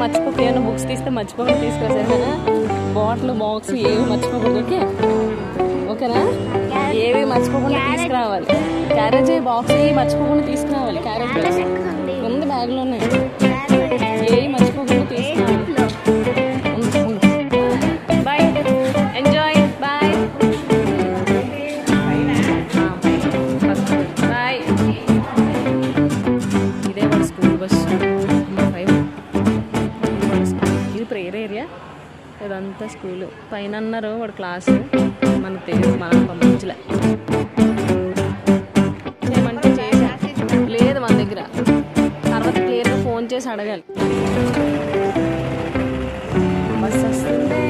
మర్చిపోక ఏమైనా బుక్స్ తీస్తే మర్చిపోకుండా తీసుకొచ్చాను. బాటిల్ బాక్స్ ఏవి మర్చిపోకూడదు. ఓకే ఓకేనా? ఏవి మర్చిపోకుండా తీసుకురావాలి. క్యారేజ్ బాక్స్ ఏవి మర్చిపోకుండా తీసుకురావాలి. క్యారేజ్ బాక్స్ ఉంది బ్యాగ్లోనే. ఏవి మర్చిపోకుండా తీసుకురావాలి. Bye, enjoy, bye bye. ఇదే వాడు స్కూల్ బస్ నెంబర్ 5. ఇది ప్రేయర్ ఏరియా, ఇదంతా స్కూల్. పైన అన్నారు వాడు క్లాసు, మనకు తెలియదు, మనం పంపించలే. చేయమంటే చేసా, లేదు మన దగ్గర. తర్వాత క్లియర్గా ఫోన్ చేసి అడగాలి. బస్సు వస్తుంది,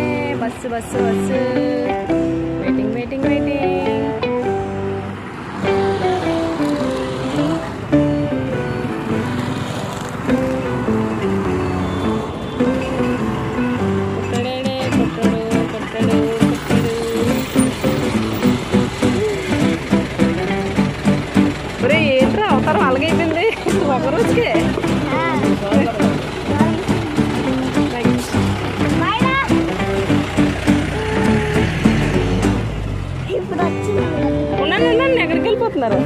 bus bus bus. Waiting waiting waiting. ఏంట్రా అవతారం అలాగైపోయింది ఒక రోజుకే. ఉండండి, ఎక్కడికి వెళ్ళిపోతున్నారు?